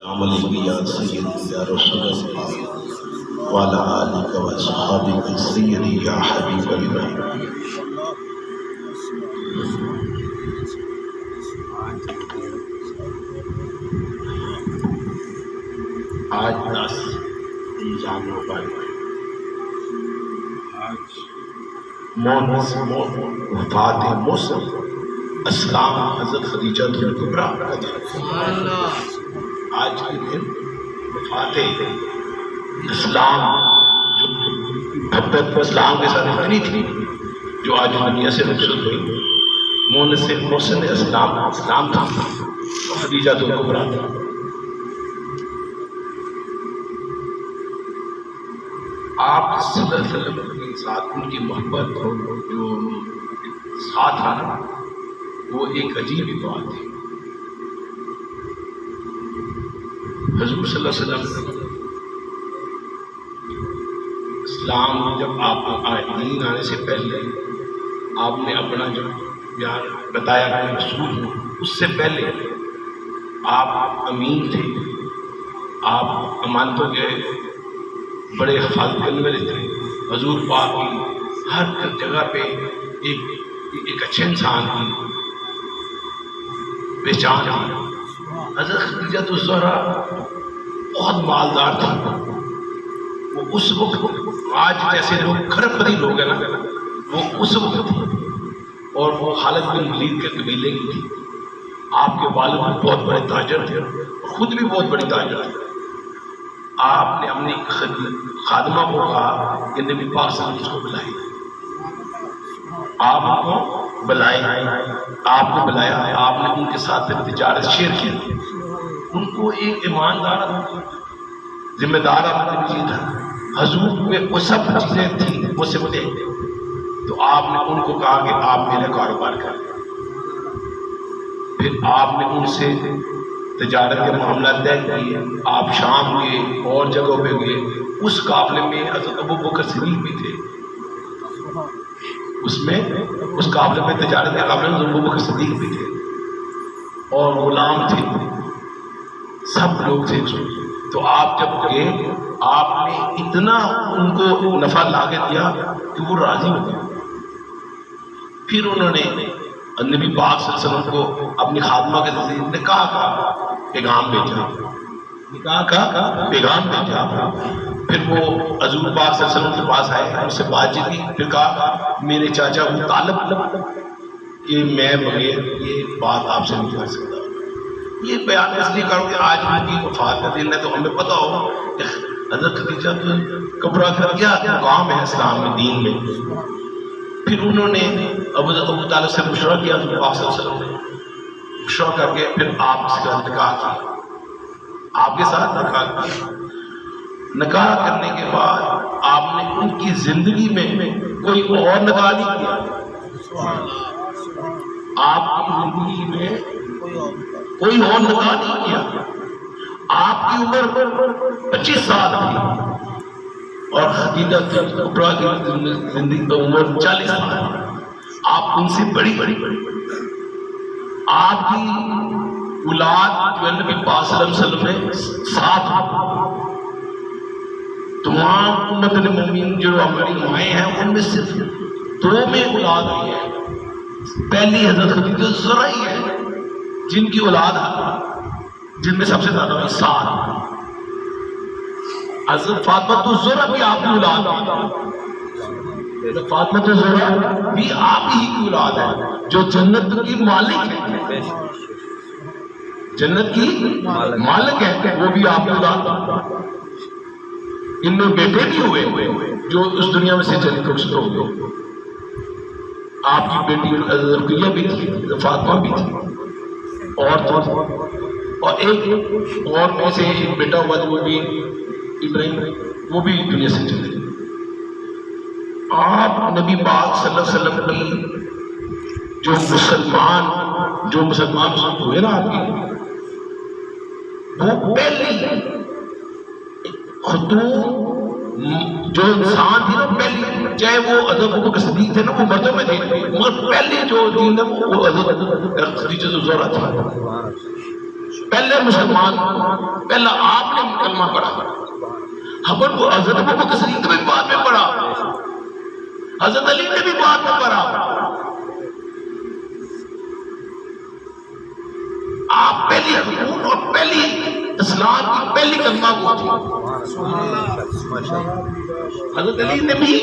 عمل یا سیدی یا رسول اللہ وعلی آلہ و صحابہ سیدی یا حبیب اللہ۔ آج 10 رمضان مبارک وفات موسم اسلام حضرت خدیجہ کبریٰ کا دن۔ آج کے دن وفات اسلام جو محبت اسلام کے ساتھ اتنی تھی جو آج دنیا سے رخصت ہوئی، مونس محسن اسلام تھا، خدیجہ کبریٰ تھا۔ آپ صلی اللہ علیہ وسلم کے ساتھ ان کی محبت اور جو ساتھ آنا وہ ایک عجیب بات تھی۔ حضور صلی اللہ علیہ وسلم اسلام جب آپ دین آنے سے پہلے آپ نے اپنا جو بیان بتایا کہ رسول ہوں، اس سے پہلے آپ امین تھے، آپ امانتوں کے بڑے حفاظت کرنے والے تھے۔ حضور پاک کی ہر جگہ پہ ایک اچھے انسان کی پہچان ہے۔ حضرت خدیجہ الزہرا بہت مالدار تھا، وہ اس وقت آج جیسے لوگ کھرپری لوگ ہیں نا، وہ اس وقت تھی، اور وہ خالد بن ولید کے قبیلے کی تھی۔ آپ کے والد بہت بڑے تاجر تھے اور خود بھی بہت بڑی تاجر تھے۔ آپ نے اپنی خادمہ کو کہا کہ نبی پاک صلی اللہ علیہ وسلم کو بلائے، آپ کو بلائے، آپ نے بلایا، آپ نے ان کے ساتھ تجارت شیئر کی۔ ان کو ایک ایماندار ذمہ دار آدمی تھا، حضور میں وہ سب چیزیں تھیں، وہ صفتیں، تو آپ نے ان کو کہا کہ آپ میرا کاروبار کریں۔ پھر آپ نے ان سے تجارت کے معاملات طے کیے، آپ شام کے اور جگہوں پہ گئے۔ اس قافلے میں حضرت ابوبکر صدیق بھی تھے، اس قافلے میں تجارت کے قافلے میں ابوبکر صدیق بھی تھے، اور غلام تھے، سب لوگ تھے۔ تو آپ جب گئے، آپ نے اتنا ان کو نفع لا کے دیا کہ وہ راضی ہو گئے۔ پھر انہوں نے نبی پاک صلی اللہ علیہ وسلم کو اپنی خادمہ کے ذریعے نکاح کا پیغام بھیجا، نکاح کا پیغام بھیجا۔ پھر وہ حضور پاک صلی اللہ علیہ وسلم کے پاس آئے، ان سے بات چیت کی، پھر کہا میرے چاچا ابو طالب کہ میں بغیر یہ بات آپ سے نہیں کر سکتا۔ یہ بیان اس لیے کروں کہ آج ان کی وفات کا دن ہے، تو ہمیں پتہ ہو کہ حضرت خدیجہ کبریٰ کا کیا مقام ہے اسلام میں، دین میں۔ پھر انہوں نے ابو طالب سے مشورہ کیا، حضور پاک صلی اللہ علیہ وسلم نے مشورہ کر کے پھر آپ سے نکاح کیا، آپ کے ساتھ نکاح کیا۔ نکاح کرنے کے بعد آپ نے ان کی زندگی میں کوئی اور نکاح نہیں کیا۔ آپ کی زندگی میں کوئی اور نکاح نہیں کیا۔ آپ کی عمر 25 سال تھی اور خدیجہ کبریٰ کی زندگی کی عمر 40 سال۔ آپ ان سے بڑی آپ کی اولاد جو نبی پاک صلی اللہ علیہ وسلم نے 7 تمام امت المومنین جو ہماری مائیں ہیں ان میں صرف 2 میں اولاد ہوئی ہے۔ پہلی حضرت خدیجہ الزہرا ہی ہے جن کی اولاد ہے، جن میں سب سے زیادہ ہوئی 7۔ حضرت فاطمہ الزہرا بھی آپ کی اولاد ہے، فاطمہ الزہرا بھی آپ ہی کی اولاد ہے، جو جنت کی مالک ہے، جنت کی مالک ہے، وہ بھی آپ کی اولاد ہے۔ ان میں بیٹے بھی ہوئے جو اس دنیا میں سے چلی رخصت ہو گئے۔ آپ کی بیٹی رقیہ بھی تھی، فاطمہ بھی تھی، اور ایک اور میں سے ایک بیٹا ہوا وہ بھی ابراہیم، وہ بھی دنیا سے چلے گئے۔ آپ نبی پاک صلی اللہ علیہ وسلم کی جو مسلمان ہوئے نا آپ کی، وہ پہلی خطوط جو انسان تھی نا پہلی، چاہے وہ حضرت ابوبکر صدیق تھے نا، وہ مردوں میں تھے، مگر پہلی جو دین ہے وہ حضرت خدیجہ الزہرا تھی۔ پہلے مسلمان، پہلا آپ نے کلمہ پڑھا، حضرت ابوبکر صدیق نے بھی بعد میں پڑھا، حضرت علی نے بھی بعد میں پڑھا. آپ پہلی حکومت اور پہلی اسلام کی پہلی کلمہ وہ تھی. حضرت علی نے بھی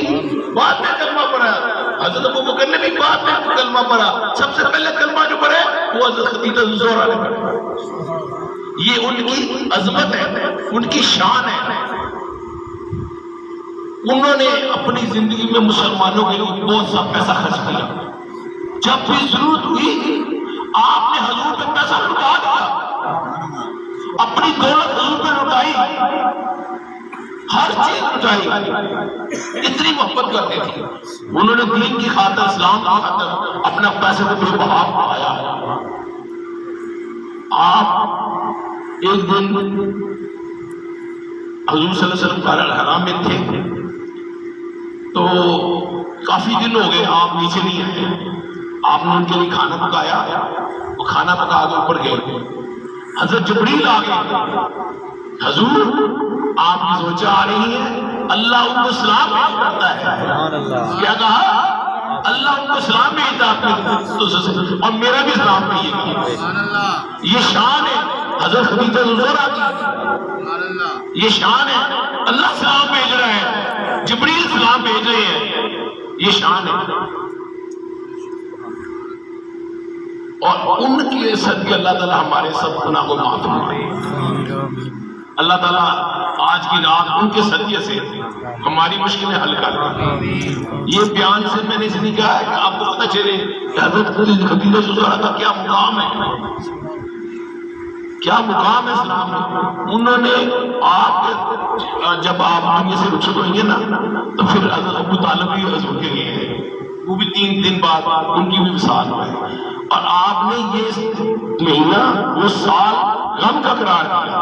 بعد میں کلمہ پڑھا، حضرت ابوبکر نے بھی بعد میں کلمہ پڑھا. سب سے پہلے کلمہ جو پڑھے وہ حضرت خدیجہ زہرا نے پڑھا. یہ ان کی عظمت ہے، ان کی شان ہے. انہوں نے اپنی زندگی میں مسلمانوں کے لیے بہت سا پیسہ خرچ کیا. جب بھی ضرورت ہوئی آپ نے حضور پہ پیسہ لٹا دیا، اپنی دولت حضور پہ لٹائی، ہر چیز لٹائی. اتنی محبت کرتے تھے. انہوں نے دین کی خاطر، اسلام کی خاطر اپنا پیسے کو بے بہا پایا. آپ ایک دن حضور صلی اللہ علیہ وسلم الحرام میں تھے تو کافی دن ہو گئے آپ نیچے نہیں آئے. آپ نے ان کے لیے کھانا پکایا، وہ کھانا پکا کے اوپر گئے. حضرت جبریل آ گئے. حضور آپ کی سوچا آ رہی ہے، اللہ ان کو سلام پیش کرتا ہے. کیا کہا؟ اللہ ان کو سلام بھیجتا ہے اور میرا بھی سلام بھیجیے. یہ شان ہے حضرت خدیجہ زہرا کی، یہ شان ہے. اللہ سلام بھیج رہا ہے، جبریل سلام بھیج رہے ہیں، یہ شان ہے. اور ان کے صدقے اللہ تعالیٰ ہمارے سب گناہ کو معاف فرمائے. اللہ تعالیٰ آج کی رات ان کے صدقے سے ہماری مشکلیں حل کر دیں. یہ بیان سے میں نے اس لیے کہا ہے کہ آپ کو پتہ چلے کہ حضرت خدیجہ زہرا کا کیا مقام ہے، کیا مقام ہے اسلام میں. انہوں نے آپ جب آپ دنیا سے رخصت ہوئیں گے نا تو پھر حضرت ابو طالب بھی حضور کے لیے ہیں، وہ بھی 3 دن بعد ان کی بھی وصال ہوئی. اور آپ نے یہ مہینہ وہ سال غم کا قرار دیا.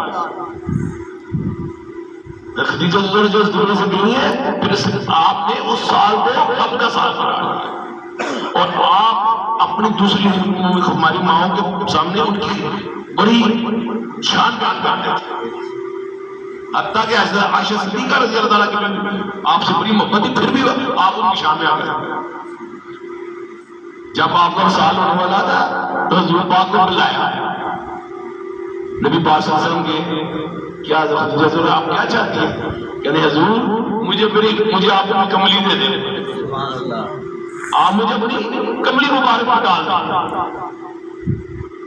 خدیجہ زہرا جو اس دنیا سے گئی ہے، پھر آپ نے اس سال کو غم کا سال قرار دیا. اور آپ اپنی دوسری ہماری ماؤں کے سامنے ان کی بڑی شان بیان کرتے تھے. حتیٰ کہ حضرت عائشہ صدیقہ رضی اللہ تعالیٰ کی آپ سے بڑی محبت تھی، پھر بھی آپ ان کی شان میں آ گئے. جب آپ کا سال ہونے والا تھا تو حضور پاک کو بلایا. نبی پاک صلی اللہ علیہ وسلم کے کیا حضور آپ کیا چاہتے ہیں؟ کہتے حضور مجھے آپ اپنی کملی دے دیں، آپ مجھے اپنی کملی مبارک میں ڈال دیں.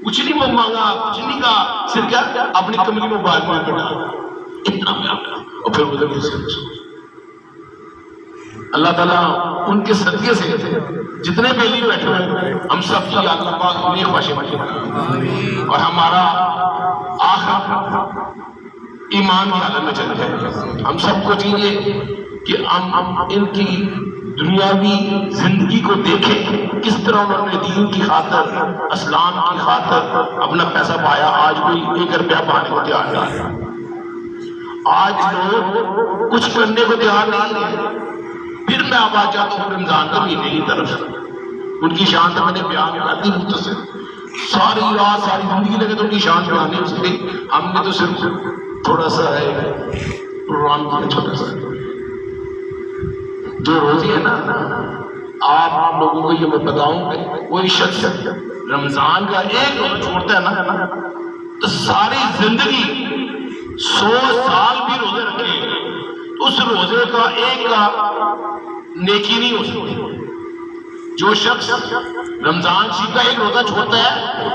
کچھ نہیں مانگا، کچھ نہیں کہا، صرف کیا اپنی کملی مبارک میں ڈال دیں. اتنا میں آپ اور پھر ادھر سے اللہ تعالیٰ ان کے صدقے سے جتنے بیلی بیٹھے ہوئے ہم سب کی اللہ پاک نیک خواہشیں پائیں اور ہمارا آخر ایمان کی حالت میں چل جائے. ہم سب کو چاہیے کہ ہم ان کی دنیاوی زندگی کو دیکھیں، کس طرح انہوں نے دین کی خاطر، اسلام کی خاطر اپنا پیسہ پایا. آج کوئی 1 روپیہ پانے کو تیار نہیں. آج لوگ کچھ کرنے کو تیار نہیں ہے. پھر میں اب آ جاتا ہوں رمضان کا مہینے کی طرف سے. ان کی شان تو میں نے بیان کر دی مختصر، ساری رات ساری زندگی لگے تو ان کی شان بیان نہیں ہو سکتی. ہم نے تو صرف تھوڑا سا ہے پروگرام کیا، چھوٹا سا جو روزی ہے نا. آپ لوگوں کو یہ میں بتاؤں کہ کوئی شخص رمضان کا 1 روزہ چھوڑتا ہے نا تو ساری زندگی 100 سال بھی روزے رکھے اس روزے کا 1 کا نیکی نہیں ہو سکتی. جو شخص رمضان شریف کا 1 روزہ چھوڑتا ہے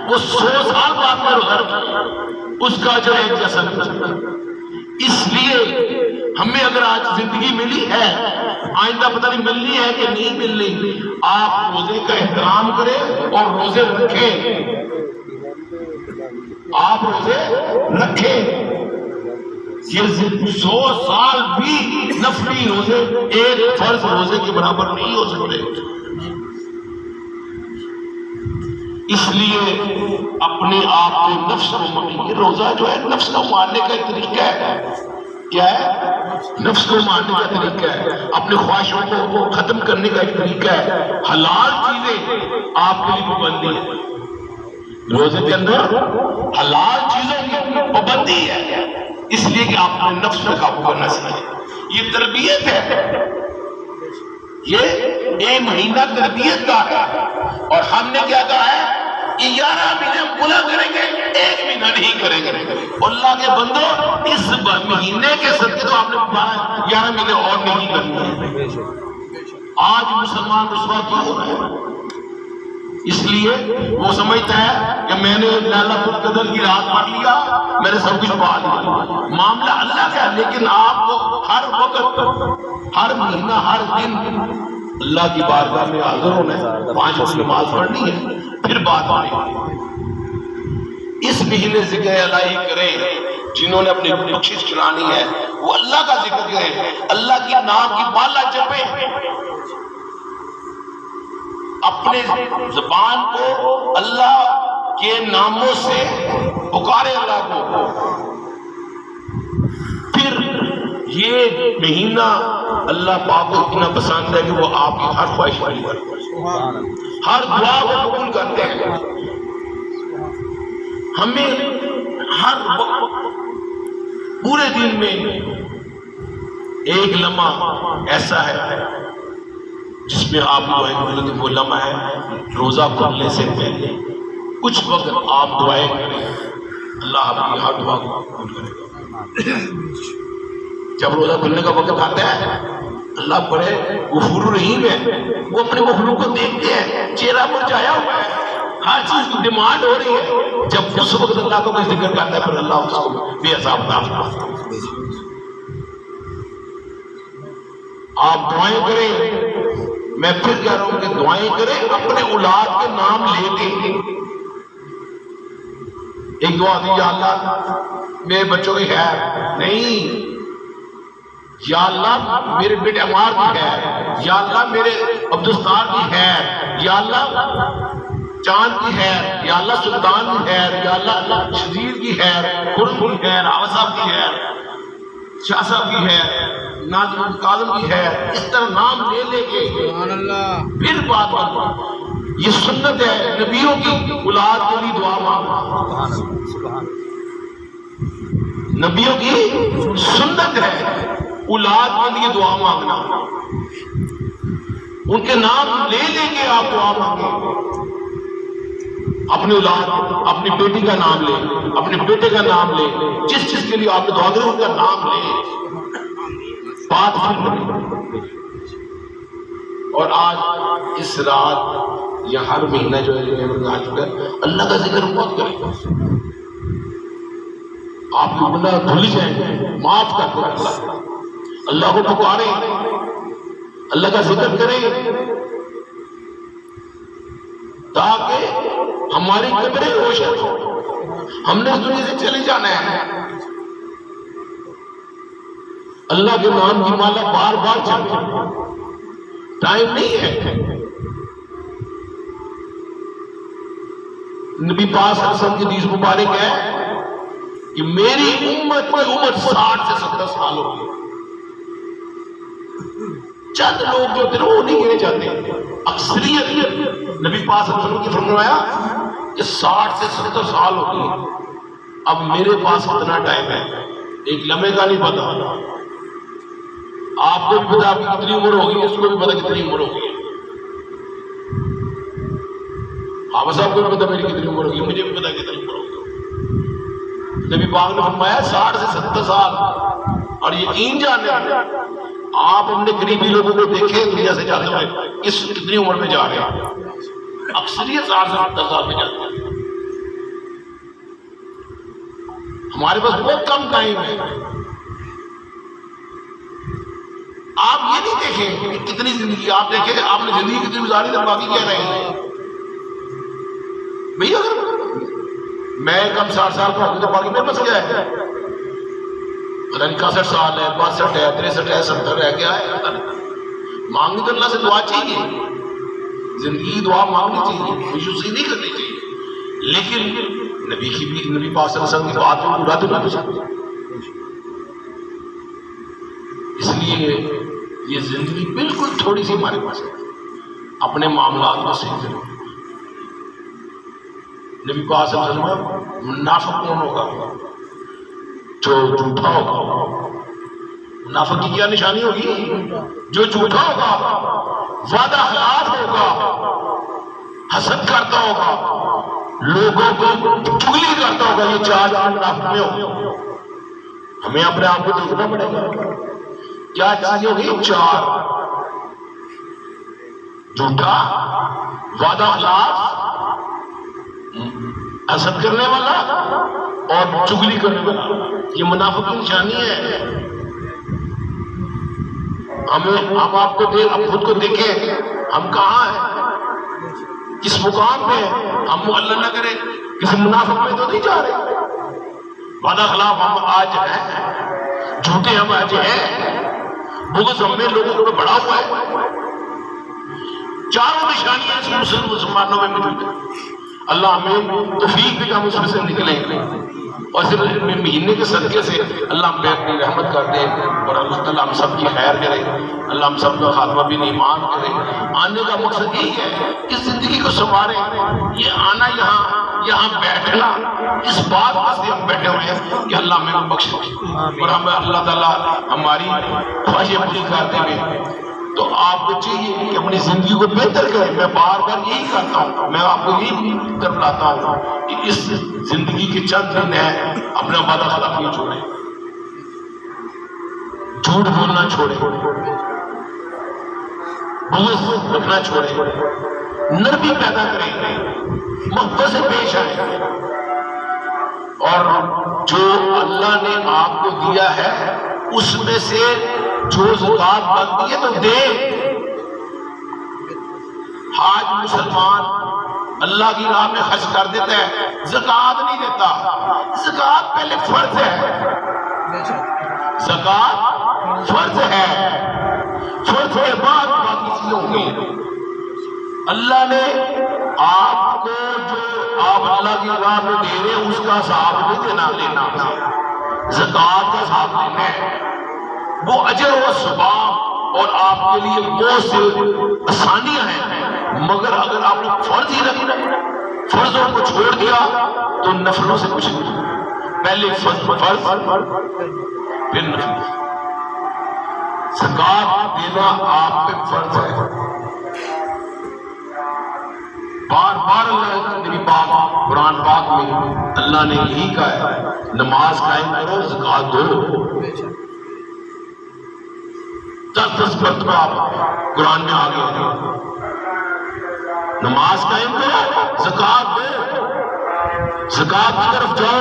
وہ 100 سال بعد میں روزہ رکھے، اس کا جو ایک جیسا نہیں ہو سکتا. اس لیے ہمیں اگر آج زندگی ملی ہے، آئندہ پتہ نہیں ملنی ہے کہ نہیں ملنی، آپ روزے کا احترام کریں اور روزے رکھیں. آپ روزے رکھیں. یہ 100 سال بھی نفلی روزے 1 فرض روزے کے برابر نہیں ہو سکتے. اس لیے اپنے آپ کو نفس کو، یہ روزہ جو ہے نفس کو مارنے کا ایک طریقہ ہے. کیا ہے؟ نفس کو مارنے کا طریقہ ہے، اپنے خواہشوں کو ختم کرنے کا ایک طریقہ ہے. حلال چیزیں آپ کے لیے پابندی ہے. روزے کے اندر حلال چیزوں کی پابندی ہے، اس لیے کہ آپ اپنے نفس پر قابو کرنا سیکھیں۔ یہ تربیت ہے، یہ ایک مہینہ تربیت کا ہے، اور ہم نے کیا کہا ہے کہ 11 مہینے پورا کریں گے، 1 مہینہ نہیں کریں گے۔ اللہ کے بندو، اس مہینے کے صدقے تو آپ نے 11 مہینے اور نہیں کرنے ہیں۔ آج مسلمان رسوا کیوں ہو رہے ہیں؟ اس لیے وہ سمجھتا ہے کہ میں نے لیلۃ القدر کی رات پڑھ لیا، میں نے سب کچھ پا لیا۔ معاملہ اللہ کا ہے، لیکن آپ کو ہر وقت، ہر مہینہ، ہر دن اللہ کی بارگاہ میں حاضر ہونا ہے، 5 وقت نماز پڑھنی ہے، پھر بات آئے گی۔ اس مہینے ذکر الہی کریں، جنہوں نے اپنی بخشش چرانی ہے وہ اللہ کا ذکر کریں، اللہ کے نام کی مالا جپیں، اپنے زبان کو اللہ کے ناموں سے پکارے اللہ کو۔ پھر یہ مہینہ اللہ پاک کو اتنا پسند ہے کہ وہ آپ کی ہر خواہش پوری کرتے ہیں، ہر دعا کو قبول کرتے ہیں۔ ہمیں ہر پورے دن میں ایک لمحہ ایسا ہے جس میں آپ دعائیں کریں، وہ لمحہ ہے روزہ کھلنے سے پہلے کچھ وقت آپ دعائیں کریں، اللہ آپ کی ہر دعا کو قبول کرے گا۔ جب روزہ کھلنے کا وقت آتا ہے، اللہ بڑے غفور الرحیم ہے، وہ اپنے مخلوق کو دیکھتے ہیں، چہرہ مرجھایا ہوا ہے، ہر چیز کی ڈیمانڈ ہو رہی ہے۔ جب اس وقت اللہ کو کوئی ذکر کرتا ہے، پھر اللہ اس کو بے حساب معاف کرتا ہے۔ آپ دعائیں کریں، میں پھر کہہ رہا ہوں کہ دعائیں کریں، اپنے اولاد کے نام لے کے۔ ایک دعا دی، یا اللہ میرے بچوں کی خیر نہیں، یا اللہ میرے بیٹے عمار کی خیر، یا اللہ میرے عبدالستار کی خیر، یا اللہ چاند کی خیر، یا اللہ سلطان کی خیر، یا اللہ شدید کی خیر، خرم کی خیر، عوض صاحب کی خیر، شاہ صاحب کی خیر، ناظم کاظم کی خیر، اس طرح نام لے لے کے پھر بات بات۔ یہ سنت ہے نبیوں کی، اولاد کے لیے دعا مانگنا نبیوں کی سنت ہے، اولاد کے لیے دعا مانگنا، ان کے نام لے لے کے آپ دعا مانگیں۔ اپنی اولاد، اپنی بیٹی کا نام لے، اپنے بیٹے کا نام لے، جس چیز کے لیے آپ نے دعا کریں ان کا نام لے، بات کریں۔ اور آج اس رات یا ہر مہینہ جو ہے آ چکا ہے، اللہ کا ذکر بہت کریں، آپ کو گناہ دھل جائیں، معاف کر دیں، اللہ کو پکاریں، اللہ کا ذکر کریں، تاکہ ہماری قبریں روشن ہو۔ ہم نے اس دنیا سے چلے جانا ہے، اللہ کے نام کی مالا بار بار چلے، ٹائم نہیں ہے۔ نبی پاک صلی اللہ علیہ وسلم کی حدیث مبارک ہے کہ میری امت کی عمر 60 سے 70 سال ہوگی۔ چند لوگ جو تھے وہ نہیں گنے جاتے، اکثریت نبی پاک صلی اللہ علیہ وسلم کی فرمایا کہ 60 سے 70 سال ہوگی۔ اب میرے پاس کتنا ٹائم ہے ایک لمحے کا نہیں پتا، آپ کو بھی پتا آپ کی کتنی عمر ہوگی، اس کو بھی پتا کتنی عمر ہوگی، آپ صاحب کو بھی پتا میری کتنی عمر ہوگی، مجھے بھی پتا کتنی عمر ہوگی۔ نبی پاک نے فرمایا 60 سے 70 سال، اور یقین جانے آپ اپنے قریبی لوگوں کو دیکھیں دنیا سے جاتے ہوئے اس کتنی عمر میں جا رہے ہیں، اکثریت 60 سے 70 سال میں جاتے ہیں۔ ہمارے پاس بہت کم ٹائم ہے۔ آپ یہ نہیں دیکھیں کہ کتنی زندگی، آپ دیکھیں آپ نے زندگی کتنی گزاری تو باقی کہہ رہے ہیں بھئی، اگر میں کم 60 سال کا ہوں تو باقی میرے پاس کیا ہے، پتہ نہیں 61 سال ہے، 62 ہے، 63 ہے، 70 ہے، کیا ہے، مانگنی تو اللہ سے دعا چاہیے، زندگی دعا مانگنی چاہیے، خوشی نہیں کرنی چاہیے، لیکن نبی کی بھی، نبی پاک صلی اللہ علیہ وسلم کی بات کو پورا تو نہ سکتے۔ اس لیے یہ زندگی بالکل تھوڑی سی ہمارے پاس ہے، اپنے معاملات کو صحیح کریں۔ نبی پاک صلی اللہ علیہ وسلم منافق کون ہوگا؟ جو جھوٹا ہوگا. منافق کی کیا نشانی ہوگی؟ جو جھوٹا ہوگا، وعدہ خلاف ہوگا، حسد کرتا ہوگا، لوگوں کو چغلی کرتا ہوگا. یہ چار منافق میں ہوگا. ہمیں اپنے آپ کو دیکھنا پڑے گا. کیا چیزیں ہوگی؟ چار: جھوٹا، وعدہ خلاف، حسد کرنے والا اور چغلی کرنے والا. یہ منافق کی نشانی ہے. ہم آپ کو ہم خود کو دیکھیں، ہم کہاں ہیں، کس مقام پہ ہیں. ہم اللہ نہ کرے کسی منافق میں تو نہیں جا رہے. وعدہ خلاف ہم آج ہیں، جھوٹے ہم آج ہیں، بغض ہم میں لوگوں کو بڑھا ہوا ہے. چاروں نشانیاں مسلمانوں میں موجود ہیں. اللہ ہمیں توفیق دے کہ ہم اس میں سے نکلیں اور صرف مہینے کے صدقے سے اللہ ہم پہ اپنی رحمت کر دے اور اللہ تعالیٰ ہم سب کی خیر کرے. اللہ ہم سب کا خاتمہ بھی ایمان کرے. آنے کا مقصد یہی ہے کہ زندگی کو سنواریں. یہ آنا یہاں بیٹھنا اس بات واسطے ہم بیٹھے ہوئے ہیں کہ اللہ ہمیں بخش دے اور ہمیں اللہ تعالیٰ ہماری خواہشیں پوری کرتے ہوئے. تو آپ کو چاہیے کہ اپنی زندگی کو بہتر کریں. میں بار بار یہی کرتا ہوں، میں آپ کو یہی کرلاتا ہوں کہ اس زندگی کے چند دن ہیں، اپنا وعدہ خلافی چھوڑیں، جھوٹ بولنا چھوڑیں، بغض رکھنا چھوڑیں، نرمی پیدا کریں، محبت سے پیش آئیں اور جو اللہ نے آپ کو دیا ہے اس میں سے جو زکات بنتی ہے تو دے. آج مسلمان اللہ کی راہ میں خرچ کر دیتا ہے، زکات نہیں دیتا. زکات پہلے فرض ہے، زکات فرض ہے، فرض کے بعد باقی چیزیں ہوں گی. اللہ نے آپ کو جو آپ اللہ کی راہ میں دے رہے ہیں اس کا حساب نہیں لینا، زکات کا حساب لینا ہے. وہ اجر و ثواب اور آپ کے لیے بہت سے آسانیاں ہیں، مگر اگر آپ نے فرض ہی رکھنا، فرضوں کو چھوڑ دیا تو نفلوں سے کچھ نہیں. پہلے فرض پھر نفل. زکات دینا آپ پہ فرض ہے. بار بار اللہ نبی پاک قرآن پاک میں اللہ نے یہی کہا ہے، نماز قائم کرو، زکات دو. 10 مرتبہ آپ قرآن میں آگے ہیں. نماز قائم کرو، زکات دو، زکات کی طرف جاؤ.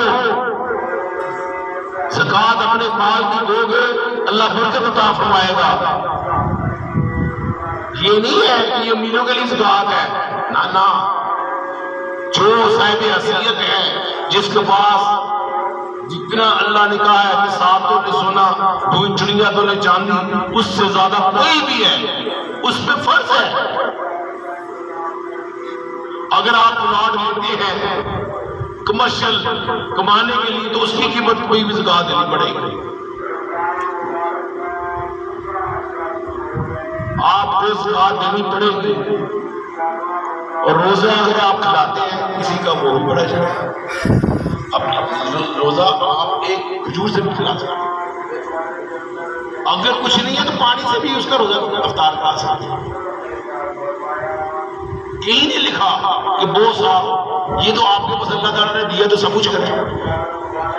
زکات اپنے مال کی دو گے اللہ برکت عطا فرمائے گا. یہ نہیں ہے کہ یہ امیروں کے لیے زکات ہے، نہ. جو صاحب حیثیت ہے، جس کے پاس جتنا اللہ نے کہا ہے کہ 7 تولے سونا، 2 چڑیاں تولے چاندی، اس سے زیادہ کوئی بھی ہے، اس پہ فرض ہے. اگر آپ پلاٹ لیتے ہیں کمرشل کمانے کے لیے تو اس کی قیمت کوئی بھی زکات دینی پڑے گی. آپ کو زکات دینی پڑے گی. اور روزہ اگر آپ کھلاتے ہیں کسی کا وہ بڑا جائے، روزہ آپ ایک کھجور سے بھی کھلا سکتے ہیں. اگر کچھ نہیں ہے تو پانی سے بھی اس کا روزہ افطار کھا سکتے ہیں. کہیں نہیں لکھا کہ بہت صاحب یہ تو آپ کو اللہ تعالیٰ نے دیا تو سب کچھ کریں.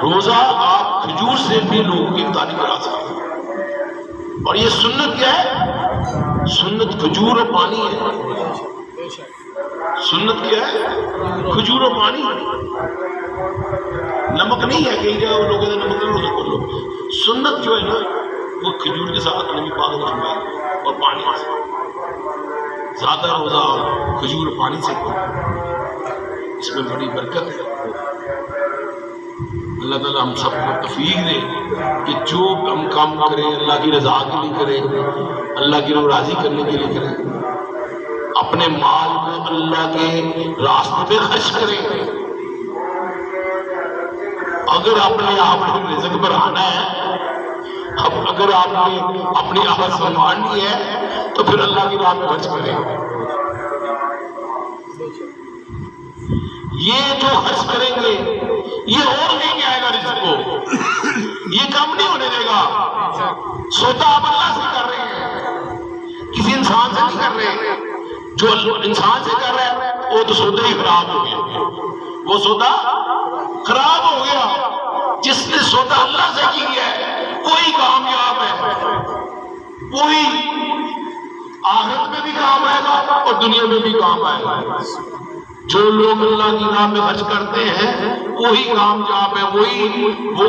روزہ آپ کھجور سے بھی لوگوں کی افطاری کرا سکتے ہیں. اور یہ سنت کیا ہے؟ سنت کھجور اور پانی ہے. سنت کیا ہے؟ کھجور اور پانی. نمک نہیں ہے. کئی جگہ لوگ نمک نہیں روزہ کر لو. سنت جو ہے نا وہ کھجور کے ساتھ نبی پاک نے فرمایا اور پانی سے. زیادہ روزہ کھجور اور پانی سے کرو، اس میں بڑی برکت ہے. اللہ تعالیٰ ہم سب کو توفیق دے کہ جو ہم کام کریں اللہ کی رضا کے لیے کریں، اللہ کی راضی کرنے کے لیے کریں. اپنے مال کو اللہ کے راستے پہ خرچ کریں. اگر اپنے آپ کو رزق بڑھانا ہے، اگر آپ نے اپنی آواز سنوارنی ہے تو پھر اللہ کی راہ میں خرچ کریں. یہ جو خرچ کریں گے یہ اور لے کے آئے گا رزق کو، یہ کم نہیں ہونے دے گا۔ سودا آپ اللہ سے کر رہے ہیں، کسی انسان سے نہیں کر رہے۔ جو انسان سے کر رہے ہیں وہ تو سودا ہی خراب ہو گیا، وہ سودا خراب ہو گیا۔ جس نے سودا اللہ سے کیا ہے وہی کامیاب ہے، وہی آخرت میں بھی کام آئے گا اور دنیا میں بھی کام آئے گا۔ جو لوگ اللہ کی راہ میں خرچ کرتے ہیں وہی کامیاب ہے، وہی وہ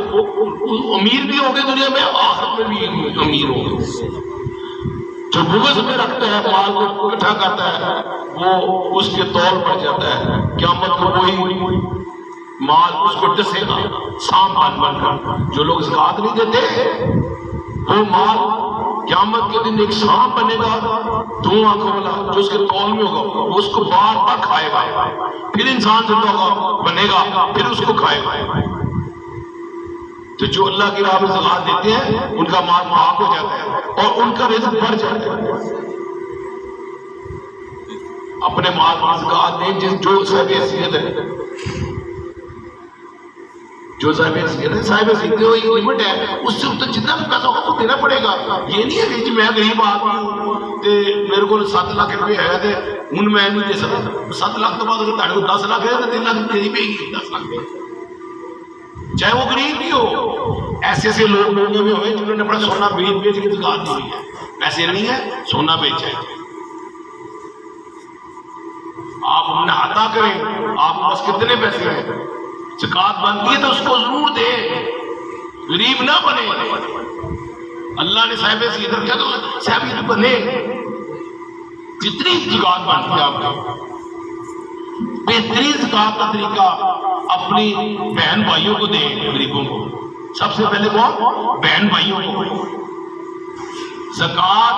امیر بھی ہوں گے دنیا میں، آخرت میں بھی امیر ہوں گے۔ جو بغض میں رکھتا ہے، مال کو اکٹھا کرتا ہے، وہ اس کے طول پڑ جاتا ہے، قیامت کو وہی مال اس کو ڈسے گا سام بن کر۔ جو لوگ زکات نہیں دیتے وہ مال قیامت کے دن ایک سانپ بنے گا دو آنکھوں والا، جو اس کے طول میں ہوگا، وہ اس کو بار بار کھائے گا، پھر انسان زندہ ہوگا بنے گا، پھر اس کو کھائے گا۔ تو جو اللہ کی راہ میں زکات دیتے ہیں ان کا مال معاف ہو جاتا ہے اور ان کا رزق بڑھ جاتا ہے۔ اپنے مال میں زکات دیں جو صاحب حیثیت ہے، جو صاحب حیثیت ہے، صاحب حیثیت ایک لمٹ ہے، اس سے اتنا جتنا بھی پیسہ ہوگا وہ دینا پڑے گا۔ یہ نہیں ہے کہ میں غریب آدمی ہوں تے میرے کو 7 لاکھ روپے ہے تے ہن میں نہیں دے سکتا۔ 7 لاکھ تو بعد اگر تہاڈے کو 10 لاکھ ہے تو 3 لاکھ دینی پے گی، 10 لاکھ دے، چاہے وہ غریب بھی ہو۔ ایسے ایسے لوگ دنیا میں ہوئے جنہوں نے اپنا سونا بیچ کے زکات دی ہوئی ہے، پیسے نہیں ہے سونا بیچا ہے۔ آپ اپنا عطا کریں، آپ کے پاس کتنے پیسے ہیں، زکات بنتی ہے تو اس کو ضرور دے، غریب نہ بنے۔ اللہ نے صاحب حیثیت رکھا تو صاحب حیثیت بنے۔ جتنی زکات بنتی ہے آپ کو، بہترین زکات کا طریقہ اپنی بہن بھائیوں کو دیں، غریبوں کو۔ سب سے پہلے کون؟ بہن بھائیوں کو۔ زکات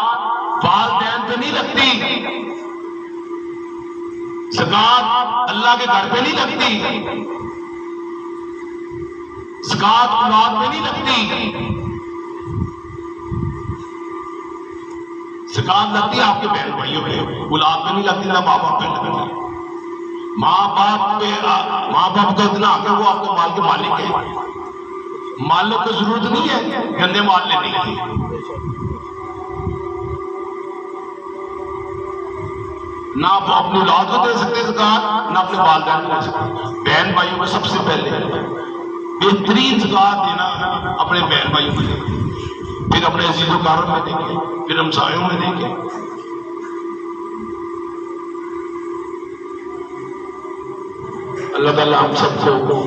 والدین پہ نہیں لگتی، زکات اللہ کے گھر پہ نہیں لگتی، زکات اولاد پہ نہیں لگتی، زکات لگتی ہے آپ کے بہن بھائیوں پہ، اولاد پہ نہیں لگتی، نہ ماں باپ پہ لگتی۔ ماں باپ کا اتنا حق ہے وہ آپ کے مال کے مالک ہیں، مالک کو ضرورت نہیں ہے گندے مال لینے کی۔ نہ آپ اپنی اولاد کو دے سکتے زکات، نہ اپنے والدین کو دے سکتے۔ بہن بھائیوں کو سب سے پہلے بہترین زکات دینا اپنے بہن بھائیوں کو دیں، پھر اپنے عزیز و اقارب میں دیں گے، پھر ہمسایوں میں دیں گے۔ اللہ تعالیٰ ہم سب کو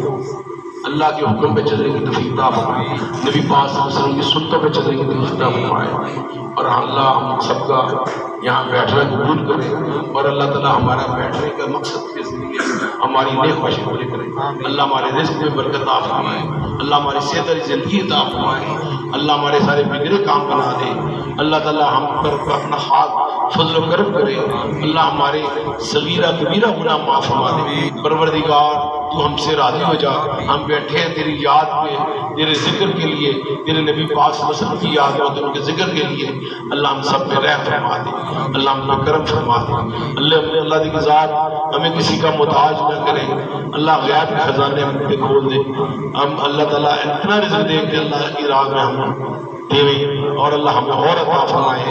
اللہ کے حکم پہ چلنے کی توفیق عطا فرمائے، نبی پاک صلی اللہ علیہ وسلم کی سنتوں پہ چلنے کی توفیق عطا فرمائے، اور اللہ ہم سب کا یہاں بیٹھنا قبول کرے، اور اللہ تعالیٰ ہمارا بیٹھنے کا مقصد کے ذریعے ہماری نیک خواہشیں پوری کرے۔ اللہ ہمارے رزق میں برکت عطا فرمائے، اللہ ہماری صحت اور زندگی عطا فرمائے، اللہ ہمارے سارے بگڑے کام بنا دے، اللہ تعالیٰ ہم پر اپنا خاص فضل و کرم کرے، اللہ ہمارے صغیرہ کبیرہ گناہ معاف فرما دے۔ پروردگار تو ہم سے راضی ہو جا، ہم بیٹھے ہیں تیری یاد میں، تیرے ذکر کے لیے، تیرے نبی پاک صلی اللہ علیہ وسلم کی یاد میں، ان کے ذکر کے لیے، اللہ ہم سب پہ رحم فرما دے، اللہ ہم پر کرم فرما دے، اللہ کی ذات ہمیں کسی کا محتاج نہ کرے، اللہ غیب کے خزانے ہم پہ کھول دے، ہم اللہ تعالیٰ اتنا رزق دے کہ اللہ کی راہ میں ہم دے، اور اللہ ہمیں اور عطا فرمائے۔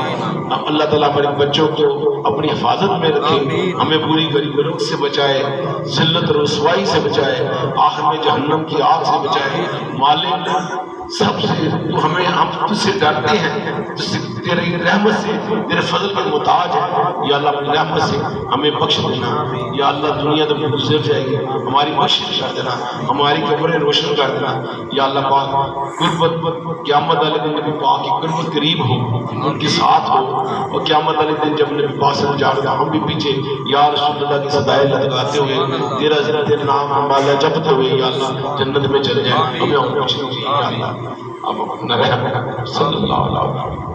اللہ تعالیٰ ہمارے بچوں کو اپنی حفاظت میں رکھے، ہمیں بری غریب سے بچائے، ذلت اور رسوائی سے بچائے، آخر میں جہنم کی آگ سے بچائے۔ مالک سب سے تو ہمیں، ہم تجھ سے ڈرتے ہیں، تجھ سے تیری رحمت سے، تیرے فضل کے محتاج ہیں، یا اللہ اپنی رحمت سے ہمیں بخش دینا، یا اللہ دنیا تو گزر جائے گی، ہماری بخش کر دینا، ہماری قبریں روشن کر دینا، یا اللہ پاک قربت قیامت والے دن نبی پاک کی قربت قریب ہو، ان کے ساتھ ہو، اور قیامت والے دن جب نبی پاک سے جا کر ہم بھی پیچھے یا رسول اللہ کی صدائے لگاتے ہوئے تیرا ذکر تیرا نام ہمارا جپتے ہوئے یا اللہ جنت میں چل جائے، ہمیں اور کچھ نہیں یا اللہ اب اپنا رحم صلی اللہ علیہ وسلم۔